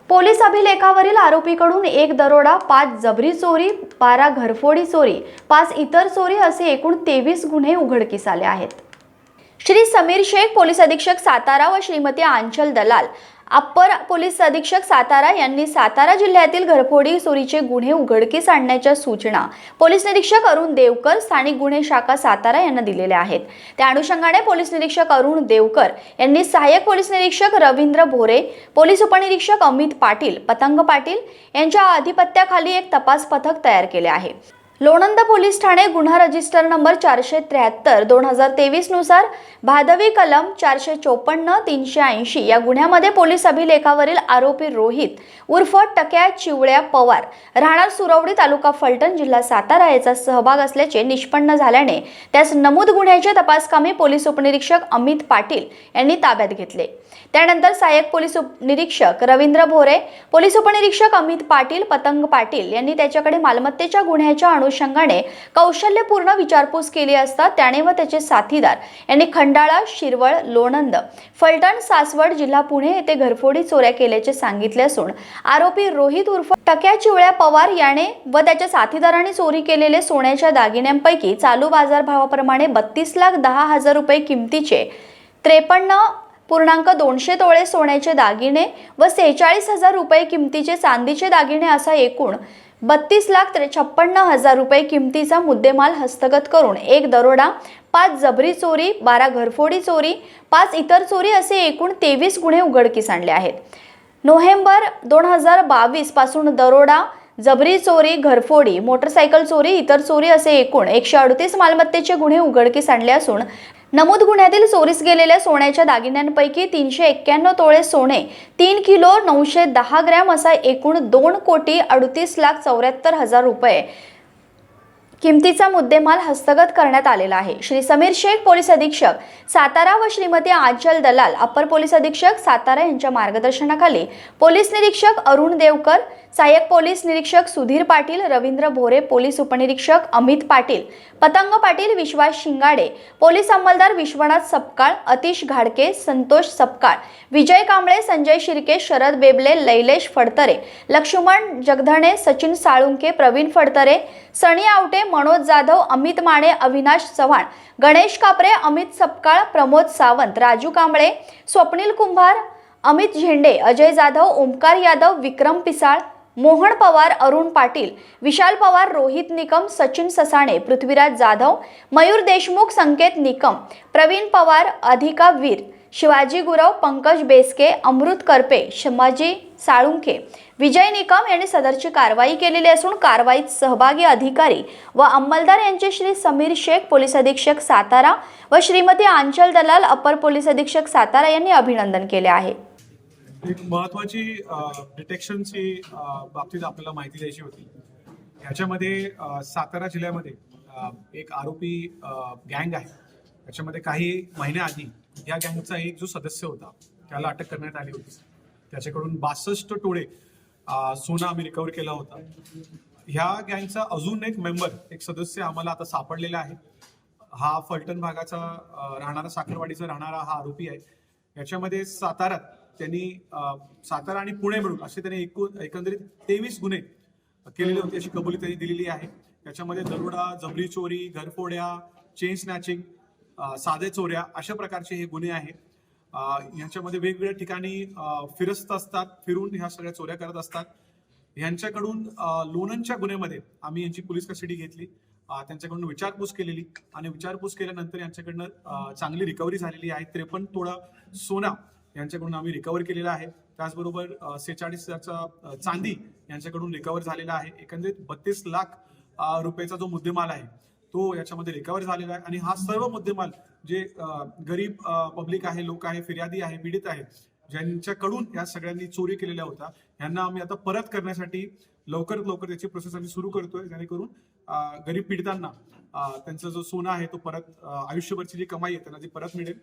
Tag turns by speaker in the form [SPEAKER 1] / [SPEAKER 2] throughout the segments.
[SPEAKER 1] Police अभिलेखावरील आरोपीकडून 1 दरोडा, 5 जबरी चोरी, 12 घरफोडी चोरी, 5 इतर चोरी असे एकूण 23 गुन्हे उघडकीस आले आहेत। श्री समीर शेख पोलीस अधीक्षक सातारा व श्रीमती आंचल दलाल अप्पर पोलीस अधीक्षक सातारा यांनी सातारा जिल्ह्यातील घरफोडी चोरीचे गुन्हे उघडकीस आणण्याच्या सूचना पोलीस निरीक्षक अरुण देवकर स्थानिक गुन्हे शाखा सातारा यांना दिलेल्या आहेत। त्या अनुषंगाने पोलीस निरीक्षक अरुण देवकर यांनी सहाय्यक पोलीस निरीक्षक रवींद्र भोरे, पोलीस उपनिरीक्षक अमित पाटील, पतंग पाटील यांच्या अधिपत्याखाली एक तपास पथक तयार केले आहे। लोणंद पोलीस ठाणे गुन्हा रजिस्टर नंबर 473/2023 नुसार भादवी कलम 454-380 या गुन्ह्यामध्ये पोलीस अभिलेखावरील आरोपी रोहित उर्फ टक्या चिवळ्या पवार राहणार सुरवडी तालुका फलटण जिल्हा सातारा याचा सहभाग असल्याचे निष्पन्न झाल्याने त्यास नमूद गुन्ह्याचे तपासकामी पोलीस उपनिरीक्षक अमित पाटील यांनी ताब्यात घेतले। त्यानंतर सहाय्यक पोलीस निरीक्षक रवींद्र भोरे, पोलीस उपनिरीक्षक अमित पाटील, पतंग पाटील यांनी त्याच्याकडे मालमत्तेच्या गुन्ह्याच्या अनुषंगाने कौशल्यपूर्ण विचारपूस केली असता त्याने व त्याचे साथीदार यांनी खंडाळा, शिरवळ, लोणंद, फलटण, सासवड जिल्हा पुणे येथे घरफोडी चोऱ्या केल्याचे सांगितले असून आरोपी रोहित उर्फ टक्या चिवळ्या पवार याने व त्याच्या साथीदारांनी चोरी केलेले सोन्याच्या दागिन्यांपैकी चालू बाजारभावाप्रमाणे 32,10,000 रुपये किमतीचे 53.2 तोळे सोन्याचे दागिने व 46,000 रुपये किमतीचे चांदीचे दागिने असा एकूण 32,56,000 रुपये किमतीचा मुद्देमाल हस्तगत करून 1 दरोडा, 5 जबरी चोरी, 12 घरफोडी चोरी, 5 इतर चोरी असे एकूण 23 गुन्हे उघडकीस आणले आहेत। नोव्हेंबर 2022 पासून दरोडा, जबरी चोरी, घरफोडी, मोटरसायकल चोरी, इतर चोरी असे एकूण 138 मालमत्तेचे गुन्हे उघडकीस आणले असून नमूद गुन्ह्यातील चोरीस गेलेल्या सोन्याच्या दागिन्यांपैकी 391 तोळे सोने, 3 किलो 910 ग्रॅम असा एकूण 2,38,74,000 रुपये किमतीचा मुद्देमाल हस्तगत करण्यात आलेला आहे। श्री समीर शेख पोलीस अधीक्षक सातारा व श्रीमती आंचल दलाल अप्पर पोलीस अधीक्षक सातारा यांच्या मार्गदर्शनाखाली पोलीस निरीक्षक अरुण देवकर, सहाय्यक पोलीस निरीक्षक सुधीर पाटील, रवींद्र भोरे, पोलीस उपनिरीक्षक अमित पाटील, पतंग पाटील, विश्वास शिंगाडे, पोलीस अंमलदार विश्वनाथ सपकाळ, अतिश घाडके, संतोष सपकाळ, विजय कांबळे, संजय शिर्के, शरद बेबले, लैलेश फडतरे, लक्ष्मण जगधणे, सचिन साळुंके, प्रवीण फडतरे, सनी आवटे, मनोज जाधव, अमित माने, अविनाश चव्हाण, गणेश कापरे, अमित सपकाळ, प्रमोद सावंत, राजू कांबळे, स्वप्नील कुंभार, अमित झेंडे, अजय जाधव, ओमकार यादव, विक्रम पिसाळ, मोहन पवार, अरुण पाटील, विशाल पवार, रोहित निकम, सचिन ससाणे, पृथ्वीराज जाधव, मयूर देशमुख, संकेत निकम, प्रवीण पवार, अधिका वीर, शिवाजी गुरव, पंकज बेसके, अमृत करपे, शमाजी साळुंखे, विजय निकम यांनी सदरची कारवाई केलेली असून कारवाईत सहभागी अधिकारी व अंमलदार यांचे श्री समीर शेख पोलीस अधीक्षक सातारा व श्रीमती आंचल दलाल अप्पर पोलीस अधीक्षक सातारा यांनी अभिनंदन केले आहे।
[SPEAKER 2] एक महत्त्वाची डिटेक्शनची बाबतीत आपल्याला माहिती द्यायची होती। ह्याच्यामध्ये सातारा जिल्ह्यामध्ये एक आरोपी गँग आहे। त्याच्यामध्ये काही महिन्याआधी या गँगचा एक जो सदस्य होता त्याला अटक करण्यात आली होती। त्याच्याकडून 62 तोळे सोनं आम्ही रिकव्हर केला होता। ह्या गँगचा अजून एक मेंबर, एक सदस्य आम्हाला आता सापडलेला आहे। हा फलटण भागाचा राहणारा, साखरवाडीचा राहणारा हा आरोपी आहे। याच्यामध्ये साताऱ्यात त्यांनी सातारा आणि पुणे मिळून असे त्यांनी एकंदरीत 23 गुन्हे केलेले होते अशी कबुली त्यांनी दिलेली आहे। त्याच्यामध्ये दरोडा, जबरी चोरी, घरफोड्या, चेन स्नॅचिंग, साधे चोऱ्या अशा प्रकारचे हे गुन्हे आहेत। ह्याच्यामध्ये वेगवेगळ्या ठिकाणी फिरस्त असतात, फिरून ह्या सगळ्या चोऱ्या करत असतात। ह्यांच्याकडून लोणंदच्या गुन्ह्यामध्ये आम्ही यांची पोलीस कस्टडी घेतली, त्यांच्याकडून विचारपूस केलेली आणि विचारपूस केल्यानंतर यांच्याकडनं चांगली रिकव्हरी झालेली आहे। 53 तोळा सोना यांच्याकडून आम्ही रिकव्हर केलेला आहे। त्याचबरोबर 46,000चा चांदी यांच्याकडून रिकव्हर झालेला आहे। एकंदरीत 32 लाख रुपयाचा जो मुद्देमाल आहे तो याच्यामध्ये रिकव्हर झालेला आहे। आणि हा सर्व मुद्देमाल जे गरीब पब्लिक आहे, लोक आहे, फिर्यादी आहे, पीडित आहे, ज्यांच्याकडून या सगळ्यांनी चोरी केलेल्या होत्या, यांना आम्ही आता परत करण्यासाठी लवकरात लवकर त्याची प्रोसेस आम्ही सुरू करतोय, जेणेकरून गरीब पीडितांना त्यांचा जो सोना आहे तो परत, आयुष्यभरची जी कमाई आहे त्यांना ती परत मिळेल।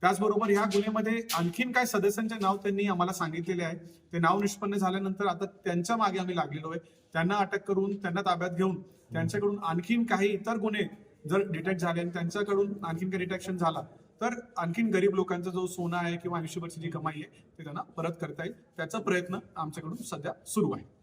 [SPEAKER 2] त्याचबरोबर ह्या गुन्ह्यामध्ये आणखीन काय सदस्यांचे नाव त्यांनी आम्हाला सांगितलेले आहे। ते नाव निष्पन्न झाल्यानंतर आता त्यांच्या मागे आम्ही लागलेलो आहे। त्यांना अटक करून त्यांना ताब्यात घेऊन त्यांच्याकडून आणखीन काही इतर गुन्हे जर डिटेक्ट झाले आणि त्यांच्याकडून आणखीन काही डिटेक्शन झाला तर आणखीन गरीब लोकांचा जो सोना आहे किंवा आयुष्यभरची जी कमाई आहे ते त्यांना परत करता येईल, त्याचा प्रयत्न आमच्याकडून सध्या सुरू आहे.